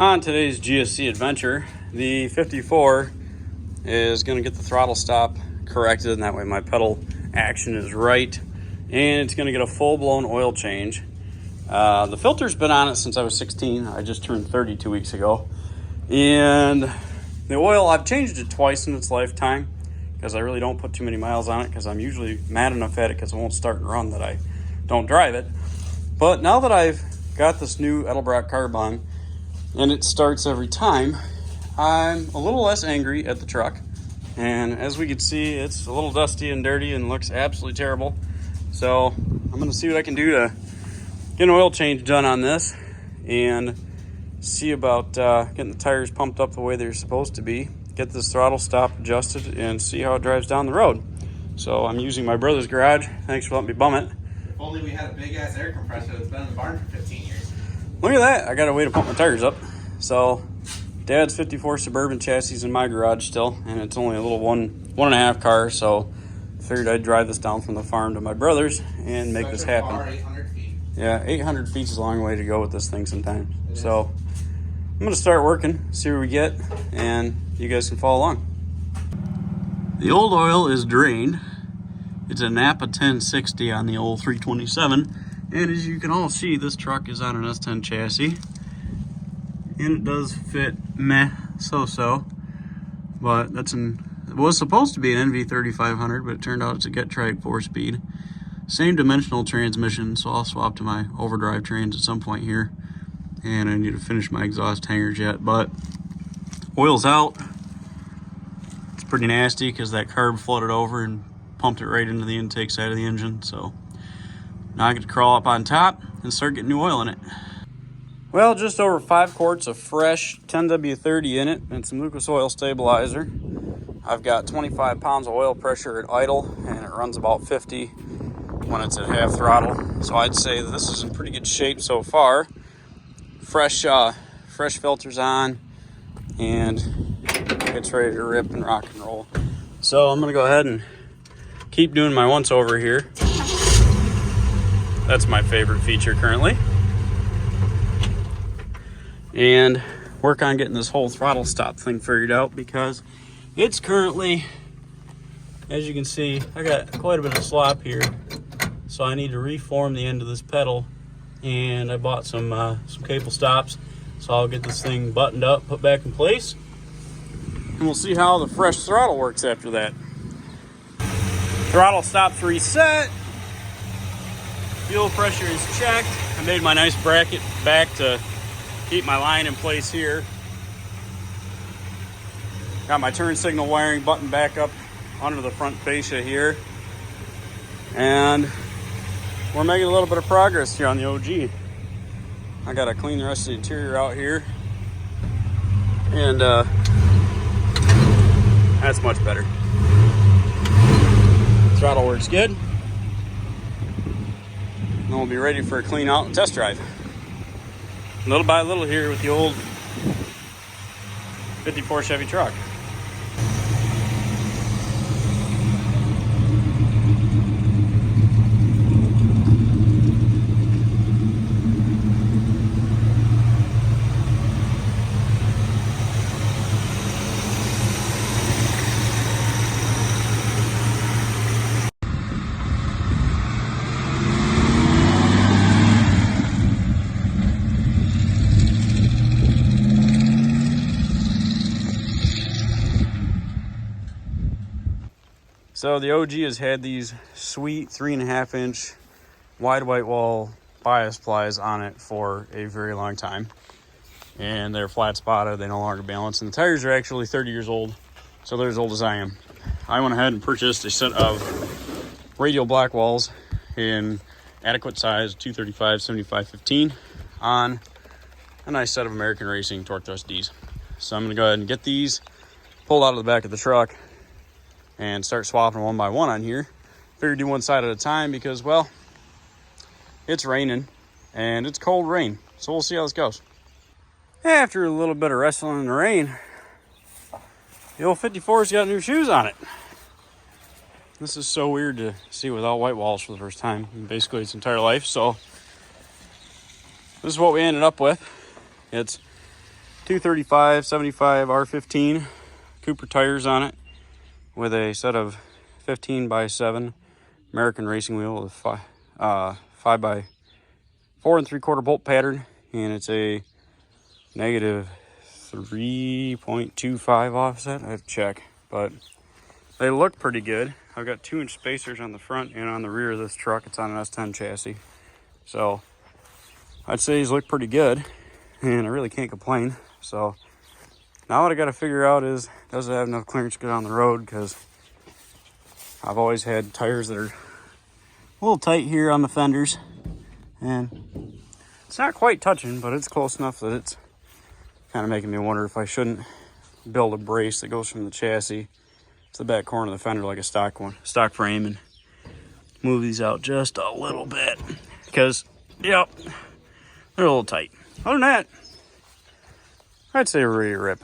On today's GSC adventure, the 54 is going to get the throttle stop corrected, and that way my pedal action is right, and it's going to get a full-blown oil change. The filter's been on it since I was 16. I just turned 30 2 weeks ago. And the oil, I've changed it twice in its lifetime because I really don't put too many miles on it because I'm usually mad enough at it because it won't start and run that I don't drive it. But now that I've got this new Edelbrock carb on and it starts every time, I'm a little less angry at the truck. And as we can see, it's a little dusty and dirty and looks absolutely terrible. So I'm going to see what I can do to get an oil change done on this and see about getting the tires pumped up the way they're supposed to be, get this throttle stop adjusted, and see how it drives down the road. So I'm using my brother's garage. Thanks for letting me bum it. If only we had a big ass air compressor that's been in the barn for 15 years. Look at that. I got a way to pump my tires up. So Dad's 54 Suburban chassis is in my garage still, and it's only a little one and a half car, so I figured I'd drive this down from the farm to my brother's and make this happen. Far, 800 feet. Yeah, 800 feet is a long way to go with this thing sometimes. So I'm going to start working, see where we get, and you guys can follow along. The old oil is drained. It's a Napa 1060 on the old 327. And as you can all see, this truck is on an S10 chassis. And it does fit meh, so-so. But it was supposed to be an NV3500, but it turned out it's a Getrag 4-speed. Same dimensional transmission, so I'll swap to my overdrive trains at some point here. And I need to finish my exhaust hangers yet, but oil's out. It's pretty nasty because that carb flooded over and pumped it right into the intake side of the engine. So now I get to crawl up on top and start getting new oil in it. Well, just over 5 quarts of fresh 10W30 in it and some Lucas oil stabilizer. I've got 25 pounds of oil pressure at idle, and it runs about 50 when it's at half throttle. So I'd say that this is in pretty good shape so far. Fresh filters on, and it's ready to rip and rock and roll. So I'm gonna go ahead and keep doing my once over here. That's my favorite feature currently. And work on getting this whole throttle stop thing figured out, because it's currently, as you can see, I got quite a bit of slop here. So I need to reform the end of this pedal, and I bought some cable stops. So I'll get this thing buttoned up, put back in place, and we'll see how the fresh throttle works after that. Throttle stop's reset. Fuel pressure is checked. I made my nice bracket back to keep my line in place here. Got my turn signal wiring buttoned back up under the front fascia here. And we're making a little bit of progress here on the OG. I gotta clean the rest of the interior out here. And that's much better. Throttle works good. And we'll be ready for a clean out and test drive. Little by little here with the old 54 Chevy truck. So the OG has had these sweet 3.5-inch wide white wall bias plies on it for a very long time. And they're flat spotted, they no longer balance. And the tires are actually 30 years old, so they're as old as I am. I went ahead and purchased a set of radial black walls in adequate size, 235, 75, 15, on a nice set of American Racing Torque Thrust Ds. So I'm gonna go ahead and get these pulled out of the back of the truck and start swapping one by one on here. Figured do one side at a time because, well, it's raining and it's cold rain. So we'll see how this goes. After a little bit of wrestling in the rain, the old 54's got new shoes on it. This is so weird to see without white walls for the first time in basically its entire life. So this is what we ended up with. It's 235 75 R15 Cooper tires on it with a set of 15 by 7 American racing wheel with 5 by 4 3/4 bolt pattern, and it's a negative 3.25 offset. I have to check, but they look pretty good. I've got 2-inch spacers on the front and on the rear of this truck. It's on an S10 chassis, so I'd say these look pretty good, and I really can't complain. So now what I got to figure out is, does it have enough clearance to get on the road? Because I've always had tires that are a little tight here on the fenders, and it's not quite touching, but it's close enough that it's kind of making me wonder if I shouldn't build a brace that goes from the chassis to the back corner of the fender like a stock frame, and move these out just a little bit, because yep, they're a little tight. Other than that, I'd say ready to rip.